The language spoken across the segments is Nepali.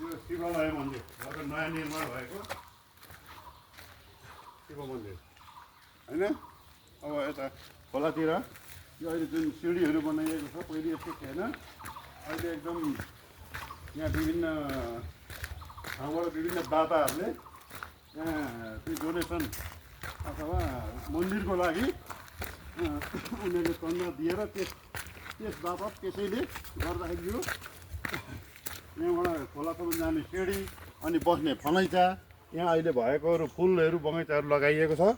यो शिवालय मन्दिर भर्खर नयाँ निर्माण भएको शिव मन्दिर होइन। अब यता खोलातिर यो अहिले जुन सिँढीहरू बनाइएको छ पहिले यस्तो थिएन। अहिले एकदम यहाँ विभिन्न ठाउँबाट विभिन्न दाताहरूले यहाँ त्यो डोनेसन अथवा मन्दिरको लागि उनीहरूले चन्दा दिएर त्यस बापत त्यसैले गर्दाखेरि यो यहाँबाट खोलासम्म जाने सिँढी अनि बस्ने फलैँचा यहाँ अहिले भएकोहरू फुलहरू बगैँचाहरू लगाइएको छ।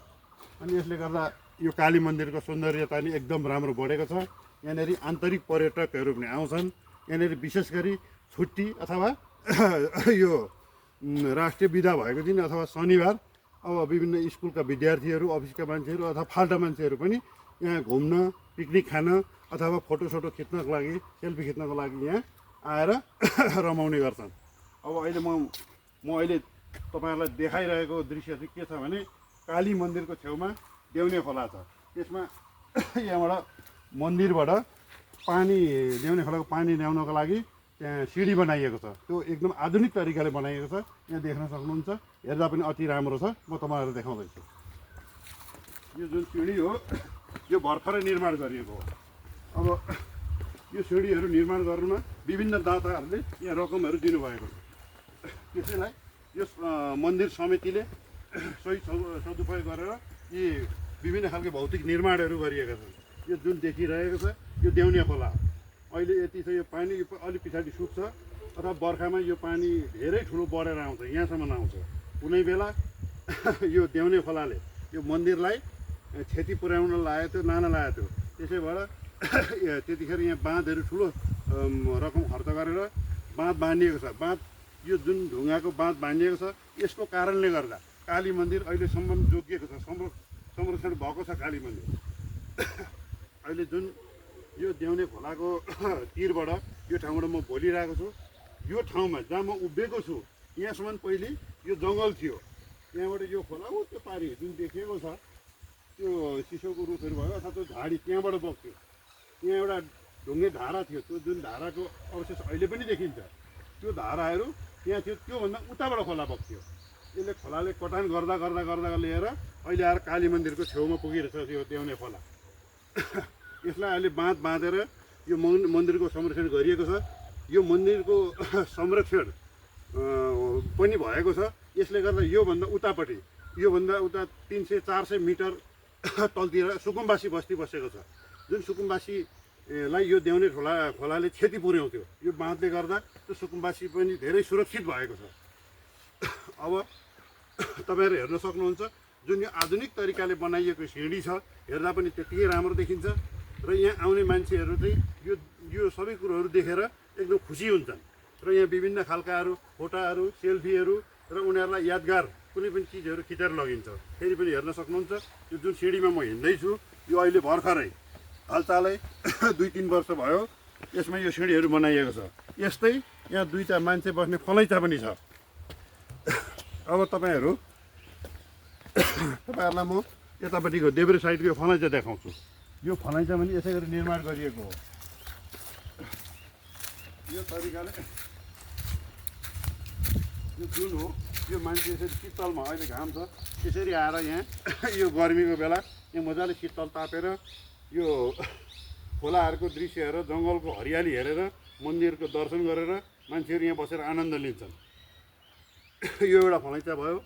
अनि यसले गर्दा यो काली मन्दिरको सौन्दर्यता नि एकदम राम्रो बढेको छ। यहाँनिर आन्तरिक पर्यटकहरू पनि आउँछन्। यहाँनिर विशेष गरी छुट्टी अथवा यो राष्ट्रिय बिदा भएको दिन अथवा शनिबार अब विभिन्न स्कुलका विद्यार्थीहरू अफिसका मान्छेहरू अथवा फाल्टा मान्छेहरू पनि यहाँ घुम्न पिकनिक खान अथवा फोटोसोटो खिच्नको लागि सेल्फी खिच्नको लागि यहाँ आएर रमाउने गर्छन्। अब अहिले म अहिले तपाईँहरूलाई देखाइरहेको दृश्य चाहिँ के छ भने काली मन्दिरको छेउमा देउने खोला छ। त्यसमा यहाँबाट मन्दिरबाट पानी देउने खोलाको पानी ल्याउनको लागि त्यहाँ सिँढी बनाइएको छ। त्यो एकदम आधुनिक तरिकाले बनाइएको छ। यहाँ देख्न सक्नुहुन्छ। हेर्दा पनि अति राम्रो छ। म तपाईँहरूलाई देखाउँदैछु। यो जुन सिँढी हो यो भर्खरै निर्माण गरिएको हो। अब यो सिँढीहरू निर्माण गर्नुमा विभिन्न दाताहरूले यहाँ रकमहरू दिनुभएको छ। त्यसैलाई यो मन्दिर समितिले सही सदुपयोग गरेर यी विभिन्न खालको भौतिक निर्माणहरू गरिएका छन्। यो जुन देखिरहेको छ यो देउने खोला अहिले यति छ। यो पानी अलिक पछाडि सुक्छ अथवा बर्खामा यो पानी धेरै ठुलो बढेर आउँछ, यहाँसम्म आउँछ। कुनै बेला यो देउने खोलाले यो मन्दिरलाई क्षति पुर्याउन लागेको थियो, नाना लागेको थियो। त्यसैबाट त्यतिखेर यहाँ बाँधहरू ठुलो रकम खर्च गरेर बाँध बाँधिएको छ। बाँध यो जुन ढुङ्गाको बाँध बाँधिएको छ यसको कारणले गर्दा काली मन्दिर अहिलेसम्म जोगिएको छ, संरक्षण भएको छ काली मन्दिर। अहिले जुन यो देउने खोलाको तीरबाट यो ठाउँबाट म बोलिरहेको छु, यो ठाउँमा जहाँ म उभिएको छु यहाँसम्म पहिले यो जङ्गल थियो। त्यहाँबाट यो खोला हो त्यो पारी जुन देखिएको छ त्यो सिसोको रुखहरू भयो अथवा त्यो झाडी त्यहाँबाट बग्थ्यो। त्यहाँ एउटा ढुङ्गे धारा थियो। त्यो जुन धाराको अवशेष अहिले पनि देखिन्छ। त्यो धाराहरू त्यहाँ थियो। त्योभन्दा उताबाट खोला बग्थ्यो। यसले खोलाले कटान गर्दा गर्दा गर्दा लिएर अहिले आएर काली मन्दिरको छेउमा पुगिरहेछ यो देउने खोला। यसलाई अहिले बाँध बाँधेर यो मन्दिरको संरक्षण गरिएको छ। यो मन्दिरको संरक्षण पनि भएको छ। यसले गर्दा योभन्दा उतापट्टि योभन्दा उता 300-400 मिटर तलतिर सुकुम्बासी बस्ती बसेको छ। जुन सुकुम्बासीलाई यो देउने खोलाले क्षति पुर्याउँथ्यो। यो बाँधले गर्दा त्यो सुकुम्बासी पनि धेरै सुरक्षित भएको छ। अब तपाईँहरू हेर्न सक्नुहुन्छ जुन यो आधुनिक तरिकाले बनाइएको सिँढी छ हेर्दा पनि त्यतिकै राम्रो देखिन्छ। र यहाँ आउने मान्छेहरू चाहिँ यो सबै कुरोहरू देखेर एकदम खुसी हुन्छन्। र यहाँ विभिन्न खालकाहरू फोटाहरू सेल्फीहरू र उनीहरूलाई यादगार कुनै पनि चिजहरू खिचेर लगिन्छ। फेरि पनि हेर्न सक्नुहुन्छ यो जुन सिँढीमा म हिँड्दैछु यो अहिले भर्खरै हालचालै 2-3 वर्ष भयो यसमा यो सिँढीहरू बनाइएको छ। यस्तै यहाँ दुईवटा मान्छे बस्ने फलैँचा पनि छ। अब तपाईँहरूलाई म यतापट्टिको देब्रे साइडको फलैँचा देखाउँछु। यो फलैँचा पनि यसै गरी निर्माण गरिएको हो। यो तरिकाले यो जुन हो यो मान्छे यसरी शीतलमा अहिले घाम छ यसरी आएर यहाँ यो गर्मीको बेला यहाँ मजाले शीतल तापेर यो खोलाहरूको दृश्य हेरेर जङ्गलको हरियाली हेरेर मन्दिरको दर्शन गरेर मान्छेहरू यहाँ बसेर आनन्द लिन्छन्। यो एउटा फलैँचा भयो।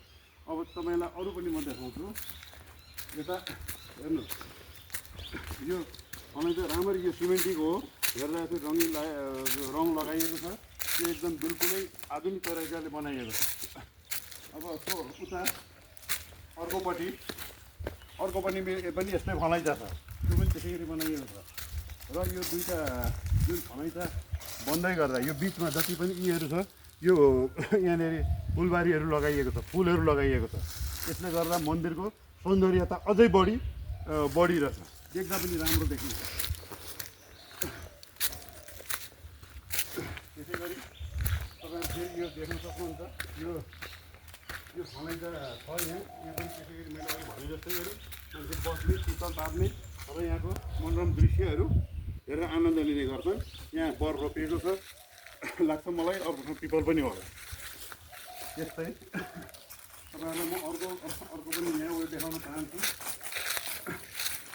अब तपाईँलाई अरू पनि म देखाउँछु। यता हेर्नुहोस् यो फलैँचा राम्ररी यो सिमेन्टीको हो। हेर्दा चाहिँ रङ लगाइएको छ। यो एकदम बिल्कुलै आधुनिक तरिकाले बनाइएको छ। अब उता अर्कोपट्टि पनि यस्तै फलैँचा छ। त्यो पनि त्यसै गरी बनाइएको छ। र यो दुईवटा जुन फलैँचा बन्दै गर्दा यो बिचमा जति पनि यीहरू छ यो यहाँनिर फुलबारीहरू लगाइएको छ, फुलहरू लगाइएको छ। यसले गर्दा मन्दिरको सौन्दर्यता अझै बढिरहेछ। देख्दा पनि राम्रो देखिन्छ। त्यसै गरी तपाईँहरू फेरि यो देख्न सक्नुहुन्छ यो फलैँचा छ यहाँ पनि त्यसै गरी मैले अघि भने जस्तै गरी मान्छे बस्ने शीतल ताप्ने र यहाँको मनोरम दृश्यहरू हेरेर आनन्द लिने गर्छन्। यहाँ बर रोपिएको छ लाग्छ मलाई। अब पिपल पनि होला। त्यस्तै तपाईँहरूलाई म अर्को पनि यहाँ उयो देखाउन चाहन्छु।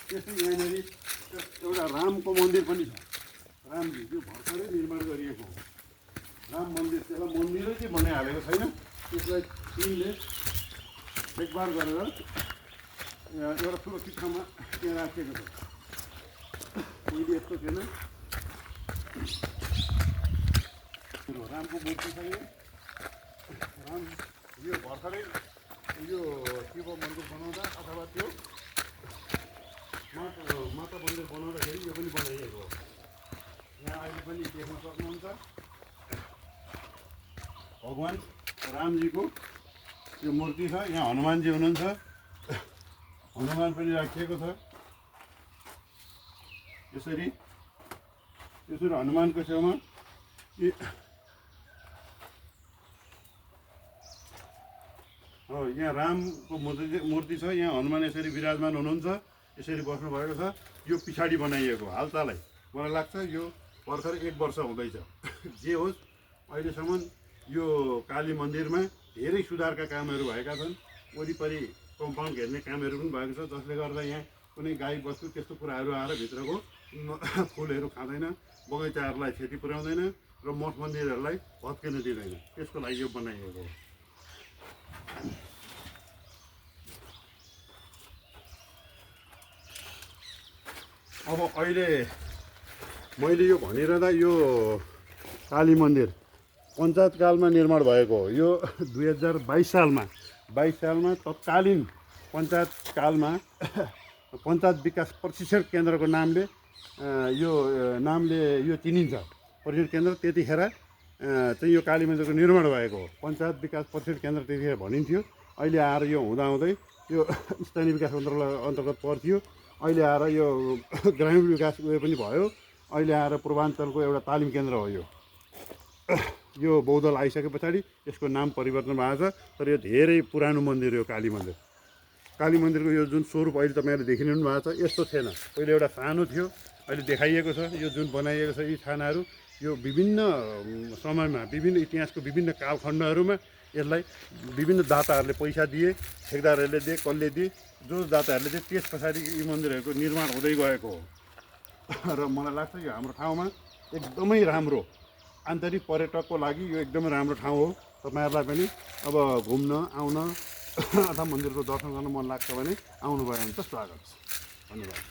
त्यस्तै यहाँनिर एउटा रामको मन्दिर पनि छ। रामजी त्यो भर्खरै निर्माण गरिएको हो राम मन्दिर। त्यसलाई मन्दिरै चाहिँ बनाइहालेको छैन, त्यसलाई टिमले देखभाल गरेर एउटा सुरक्षित ठाउँमा त्यहाँ राखेको छ। पहिले यस्तो थिएन। रामको मूर्ति छ यो। राम यो भर्खरै यो शिव मन्दिर बनाउँदा अथवा त्यो माता मन्दिर बनाउँदाखेरि यो पनि बनाइएको हो। यहाँ अहिले पनि देख्न सक्नुहुन्छ भगवान् रामजीको यो मूर्ति छ। यहाँ हनुमानजी हुनुहुन्छ, हनुमान पनि राखिएको छ। यसरी हनुमानको छेउमा यहाँ रामको मूर्ति छ। यहाँ हनुमान यसरी विराजमान हुनुहुन्छ, यसरी बस्नुभएको छ। यो पछाडि बनाइएको हालचालै मलाई लाग्छ यो भर्खर 1 वर्ष हुँदैछ। जे होस् अहिलेसम्म यो काली मन्दिरमा धेरै सुधारका कामहरू भएका छन्। वरिपरि कम्पाउन्ड घेर्ने कामहरू पनि भएको छ, जसले गर्दा यहाँ कुनै गाई बस्तु त्यस्तो कुराहरू आएर भित्रको फुलहरू खाँदैन, बगैँचाहरूलाई क्षति पुर्याउँदैन र मठ मन्दिरहरूलाई भत्किन दिँदैन। त्यसको लागि यो बनाइएको हो। अब अहिले मैले यो भनिरहँदा यो काली मन्दिर पञ्चायतकालमा निर्माण भएको हो। यो 2022 सालमा तत्कालीन पञ्चायतकालमा पञ्चायत विकास प्रशिक्षण केन्द्रको नामले यो चिनिन्छ। प्रशिक्षण केन्द्र त्यतिखेर चाहिँ यो काली मन्दिरको निर्माण भएको हो। पञ्चायत विकास प्रशिक्षण केन्द्र त्यतिखेर भनिन्थ्यो। अहिले आएर यो हुँदाहुँदै यो स्थानीय विकास मन्त्रालय अन्तर्गत पर्थ्यो। अहिले आएर यो ग्रामीण विकास उयो पनि भयो। अहिले आएर पूर्वाञ्चलको एउटा तालिम केन्द्र हो। यो बौद्धल आइसके पछाडि यसको नाम परिवर्तन भएको छ। तर यो धेरै पुरानो मन्दिर हो काली मन्दिर। काली मन्दिरको यो जुन स्वरूप अहिले तपाईँहरूले देखिरहनु भएको छ यस्तो थिएन। पहिले एउटा सानो थियो, अहिले देखाइएको छ। यो जुन बनाइएको छ यी छानाहरू यो विभिन्न समयमा विभिन्न इतिहासको विभिन्न कालखण्डहरूमा यसलाई विभिन्न दाताहरूले पैसा दिए, ठेकदारहरूले दिए, कसले दिए, जो दाताहरूले दिए, त्यस पछाडि यी मन्दिरहरूको निर्माण हुँदै गएको हो। र मलाई लाग्छ यो हाम्रो ठाउँमा एकदमै राम्रो आन्तरिक पर्यटकको लागि यो एकदमै राम्रो ठाउँ हो। तपाईँहरूलाई पनि अब घुम्न आउन अथवा मन्दिरको दर्शन गर्न मन लाग्छ भने आउनुभयो भने त स्वागत छ। धन्यवाद।